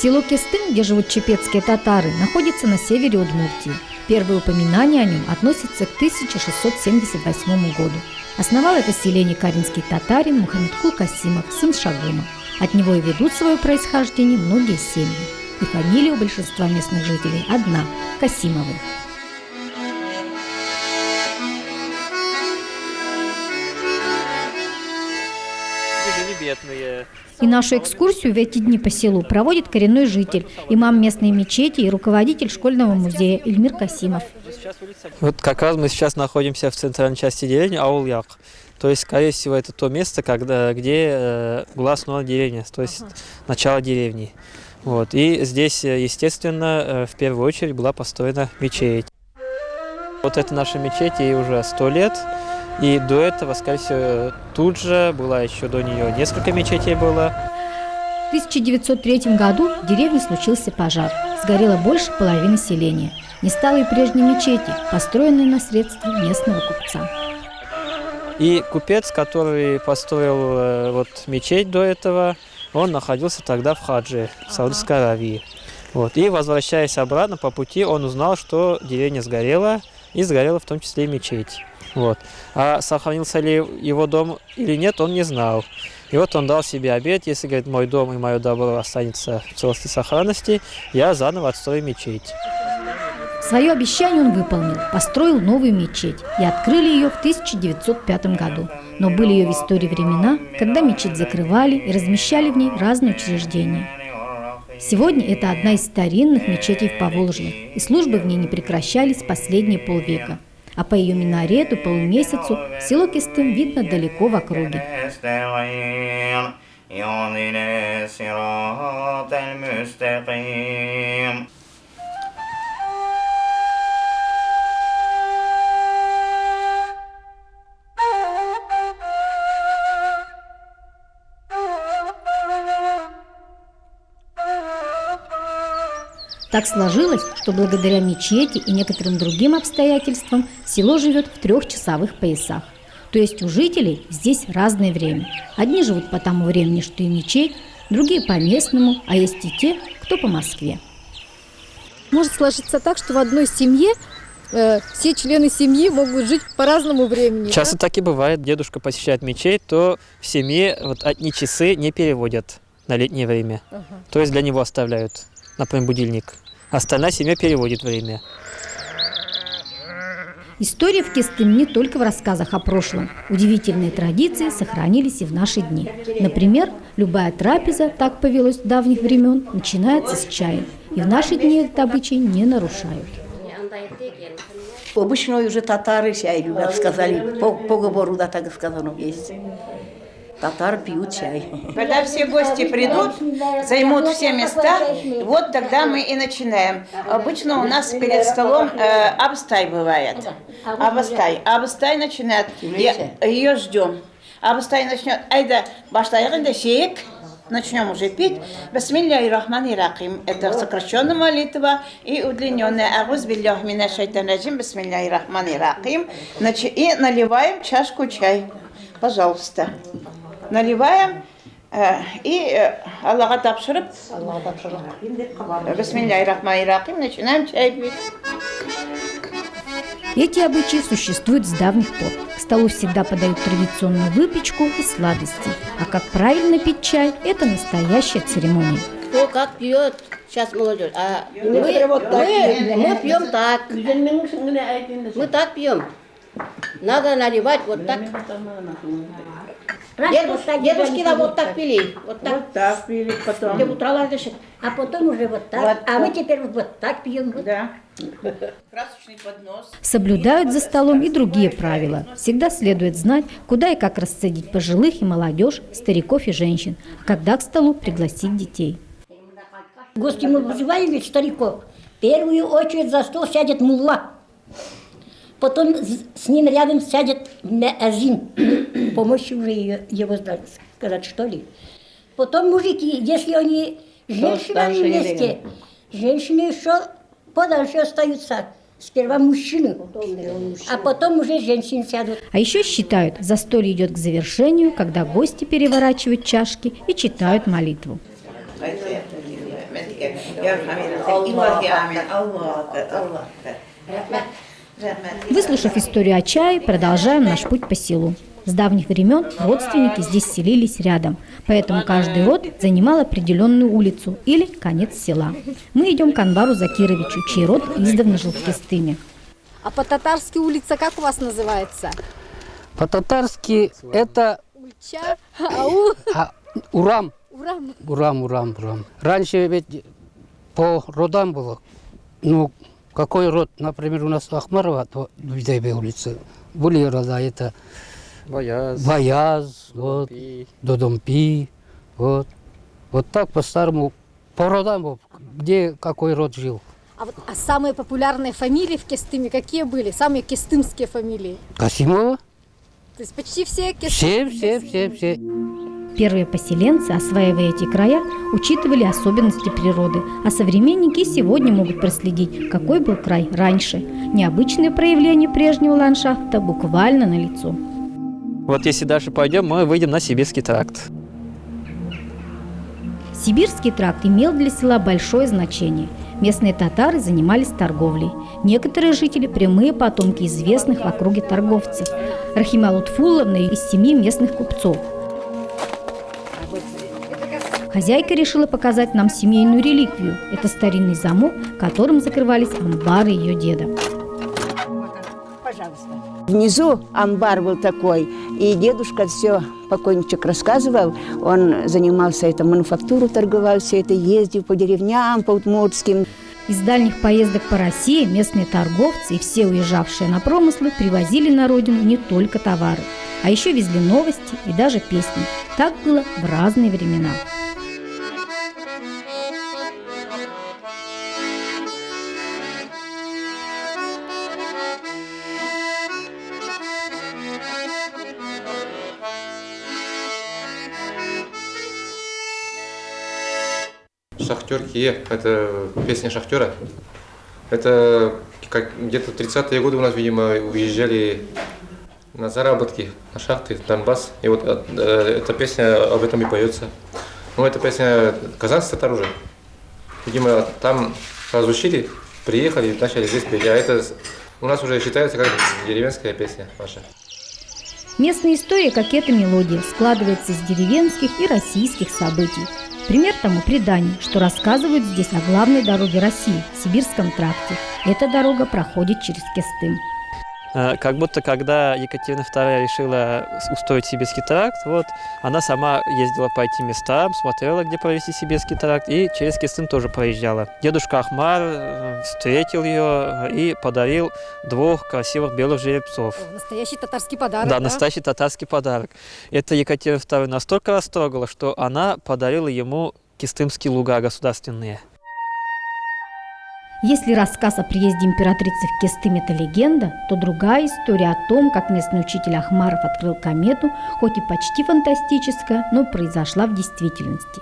Село Кестым, где живут чепецкие татары, находится на севере Удмуртии. Первые упоминания о нем относятся к 1678 году. Основал это селение каринский татарин Мухаммедкул Касимов, сын Шагума. От него и ведут свое происхождение многие семьи. И фамилия у большинства местных жителей одна – Касимовы. И нашу экскурсию в эти дни по селу проводит коренной житель, имам местной мечети и руководитель школьного музея Эльмир Касимов. Вот как раз мы сейчас находимся в центральной части деревни Аул-Як. То есть, скорее всего, это то место, где была основана деревня, то есть начало деревни. Вот. И здесь, естественно, в первую очередь была построена мечеть. Вот это наша мечеть, ей уже 100 лет. И до этого, скорее всего, тут же была еще до нее несколько мечетей было. В 1903 году в деревне случился пожар. Сгорело больше половины селения. Не стало и прежней мечети, построенной на средства местного купца. И купец, который построил мечеть до этого, он находился тогда в хадже, в Саудовской Аравии. Вот. И возвращаясь обратно по пути, он узнал, что деревня сгорела, и сгорела в том числе и мечеть. Вот. А сохранился ли его дом или нет, он не знал. И вот он дал себе обет: если, говорит, мой дом и мое добро останется в целости и сохранности, я заново отстрою мечеть. Свое обещание он выполнил, построил новую мечеть и открыли ее в 1905 году. Но были ее в истории времена, когда мечеть закрывали и размещали в ней разные учреждения. Сегодня это одна из старинных мечетей в Поволжье, и службы в ней не прекращались последние полвека. А по ее минарету, полумесяцу, село Кестым видно далеко в округе. Так сложилось, что благодаря мечети и некоторым другим обстоятельствам село живет в 3-часовых поясах. То есть у жителей здесь разное время. Одни живут по тому времени, что и мечеть, другие по местному, а есть и те, кто по Москве. Может сложиться так, что в одной семье все члены семьи могут жить по разному времени. Часто так и бывает. Дедушка посещает мечеть, то в семье одни часы не переводят на летнее время. То есть для него оставляют, например, будильник. Остальная семья переводит время. История в Кестым не только в рассказах о прошлом. Удивительные традиции сохранились и в наши дни. Например, любая трапеза, так повелось в давних времен, начинается с чая. И в наши дни этот обычай не нарушают. Обычно уже татары чай любят, сказали. По говору, да, так сказано есть. Татары пьют чай. Когда все гости придут, займут все места, вот тогда мы и начинаем. Обычно у нас перед столом абстай бывает. Абстай начинает. Ее ждем. Абстай начнет. Айда баштайгын да шеек. Начнем уже пить. Бисмилляхи рахмани рахим. Это сокращенная молитва и удлиненная. Агуз билляхи минаш шайтан раджим. Бисмилляхи рахмани рахим. И наливаем чашку чая. Пожалуйста. Наливаем и Аллаха тапшырып, бисмилляхи-рахмани-рахим, начинаем чай пить. Эти обычаи существуют с давних пор. К столу всегда подают традиционную выпечку и сладости. А как правильно пить чай – это настоящая церемония. Кто как пьет, сейчас молодежь. А мы пьем так. Мы так пьем. Надо наливать вот так. Дедушки вот так пили. Вот так пили потом. А потом уже вот так. Вот, а мы теперь вот так пьем. Да. Красочный поднос. Соблюдают за столом и другие правила. Всегда следует знать, куда и как рассадить пожилых и молодежь, стариков и женщин, а когда к столу пригласить детей. Гости мы вызываем ведь стариков. В первую очередь за стол сядет мулла. Потом с ним рядом сядет меазин, помощь уже его сказать, что ли. Потом мужики, если они женщинами вместе, женщины еще подальше остаются. Сперва мужчины, а потом уже женщины сядут. А еще считают, застолье идет к завершению, когда гости переворачивают чашки и читают молитву. Выслушав историю о чае, продолжаем наш путь по селу. С давних времен родственники здесь селились рядом, поэтому каждый род занимал определенную улицу или конец села. Мы идем к Анвару Закировичу, чей род издавна жил в Кестыме. А по-татарски улица как у вас называется? По-татарски это Ульча, ау, урам. урам. Урам. Раньше ведь по родам было. Ну, какой род? Например, у нас Ахмарова, то в Видайбе улице. Были рода, это Баяз, вот, Додомпи, вот. Вот так по-старому, по родам, где какой род жил. А самые популярные фамилии в Кестыме какие были? Самые кестымские фамилии? Касимова? То есть почти все кестымские? Все. Первые поселенцы, осваивая эти края, учитывали особенности природы, а современники сегодня могут проследить, какой был край раньше. Необычные проявления прежнего ландшафта буквально налицо. Вот если дальше пойдем, мы выйдем на Сибирский тракт. Сибирский тракт имел для села большое значение. Местные татары занимались торговлей. Некоторые жители – прямые потомки известных в округе торговцев. Рахима Лутфулловна из 7 местных купцов. Хозяйка решила показать нам семейную реликвию. Это старинный замок, которым закрывались амбары ее деда. Внизу амбар был такой, и дедушка все покойничек рассказывал. Он занимался этой мануфактурой, торговал, все это, ездил по деревням, по удмуртским. Из дальних поездок по России местные торговцы и все уезжавшие на промыслы привозили на родину не только товары, а еще везли новости и даже песни. Так было в разные времена. Шахтер Кие, это песня Шахтера. Это где-то 30-е годы у нас, видимо, уезжали на заработки, на шахты, Донбасс. И вот эта песня об этом и поется. Ну, эта песня казанских татар уже. Видимо, там разучили, приехали и начали здесь петь. А это у нас уже считается как деревенская песня наша. Местная история, как эта мелодия, складывается из деревенских и российских событий. Пример тому предание, что рассказывают здесь о главной дороге России – Сибирском тракте. Эта дорога проходит через Кестым. Как будто, когда Екатерина II решила устроить Сибирский тракт, вот, она сама ездила по этим местам, смотрела, где провести Сибирский тракт, и через Кестым тоже проезжала. Дедушка Ахмар встретил ее и подарил 2 красивых белых жеребцов. Настоящий татарский подарок. Да, настоящий татарский подарок. Это Екатерина II настолько растрогала, что она подарила ему кестымские луга государственные. Если рассказ о приезде императрицы в Кестым – это легенда, то другая история о том, как местный учитель Ахмаров открыл комету, хоть и почти фантастическая, но произошла в действительности.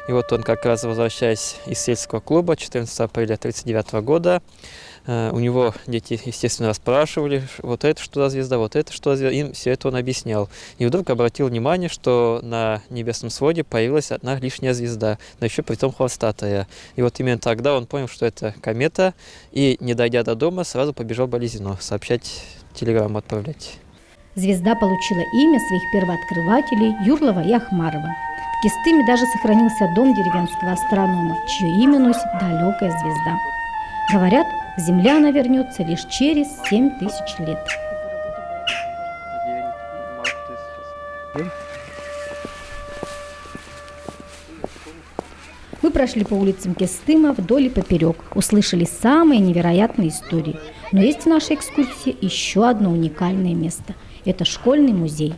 И вот он, как раз возвращаясь из сельского клуба 14 апреля 1939 года, у него дети, естественно, расспрашивали, вот это что за звезда, вот это что за звезда, им все это он объяснял. И вдруг обратил внимание, что на небесном своде появилась одна лишняя звезда, да еще при том хвостатая. И вот именно тогда он понял, что это комета, и, не дойдя до дома, сразу побежал в Болезино сообщать, телеграмму отправлять. Звезда получила имя своих первооткрывателей Юрлова и Ахмарова. В Кестыме даже сохранился дом деревенского астронома, чье имя носит далекая звезда. Говорят, Земля она вернется лишь через 7000 лет. Мы прошли по улицам Кестыма вдоль и поперек, услышали самые невероятные истории. Но есть в нашей экскурсии еще одно уникальное место. Это школьный музей.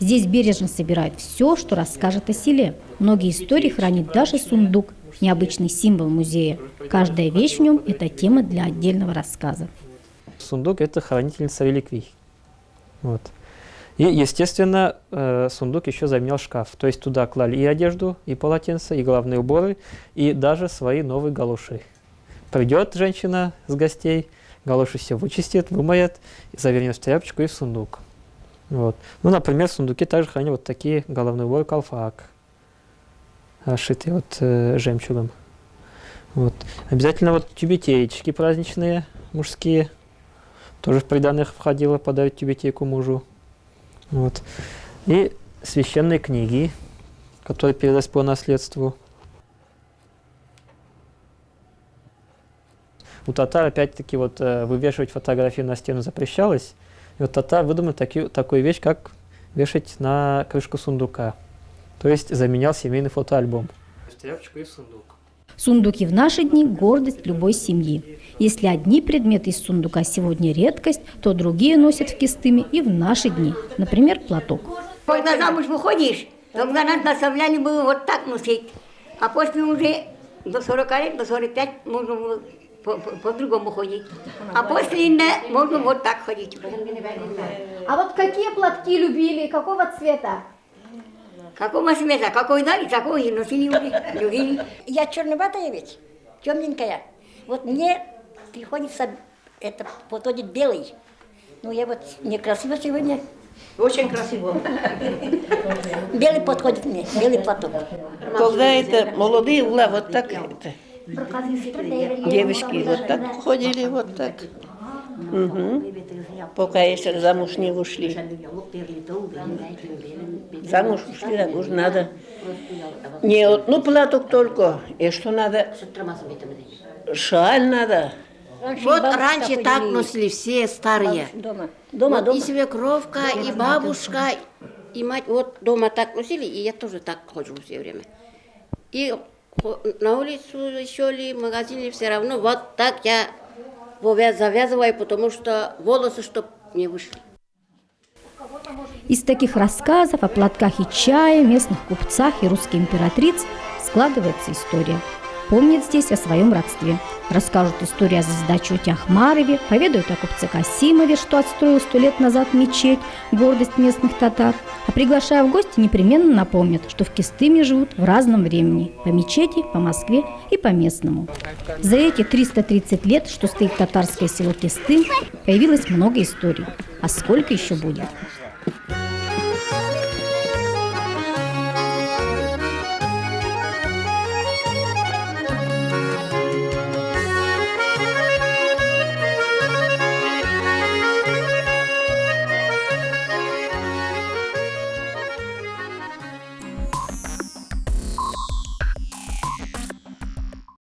Здесь бережно собирают все, что расскажет о селе. Многие истории хранит даже сундук, необычный символ музея. Каждая вещь в нем – это тема для отдельного рассказа. Сундук – это хранительница реликвий. Вот. И, естественно, сундук еще заменял шкаф. То есть туда клали и одежду, и полотенца, и головные уборы, и даже свои новые галоши. Придет женщина с гостей, галоши все вычистит, вымоет, завернет в тряпочку и в сундук. Вот. Ну, например, в сундуке также хранят вот такие головные уборы колфак, расшитые вот жемчугом. Вот. Обязательно вот тюбетеечки праздничные, мужские. Тоже в приданых входило подарить тюбетейку мужу. Вот. И священные книги, которые передались по наследству. У татар, опять-таки, вот вывешивать фотографии на стену запрещалось. И вот татар выдумали такую вещь, как вешать на крышку сундука. То есть заменял семейный фотоальбом. Тряпочку и сундук. Сундуки в наши дни – гордость любой семьи. Если одни предметы из сундука сегодня редкость, то другие носят в Кыстыме и в наши дни. Например, платок. Когда замуж выходишь, тогда нас наставляли было вот так носить. А после уже до 40 лет, до 45 можно было по-другому ходить. А после можно вот так ходить. А вот какие платки любили, какого цвета? Какого цвета? Какой дали, такой и носили уже, любили. Я черноватая ведь, темненькая. Вот мне приходится это подходит белый. Ну я вот некрасиво сегодня. Очень красиво. Белый подходит мне, белый платок. Когда это молодые была, вот так это, девочки вот так ходили, вот так. Угу. Пока еще замуж не ушли. Замуж ушли, замуж надо. Не одну платок только, и что надо? Шаль надо. Вот раньше так носили все старые. Дома. И свекровка, и бабушка, и мать. Вот дома так носили, и я тоже так хожу все время. И на улицу еще ли, в магазине все равно вот так я завязываю, потому что волосы, чтоб не вышли. Из таких рассказов о платках и чае, местных купцах и русской императриц складывается история. Помнят здесь о своем родстве. Расскажут историю о звездочете Ахмарове, поведают о купце Касимове, что отстроил 100 лет назад мечеть, гордость местных татар. А приглашая в гости, непременно напомнят, что в Кыстыме живут в разном времени. По мечети, по Москве и по местному. За эти 330 лет, что стоит татарское село Кыстым, появилось много историй. А сколько еще будет?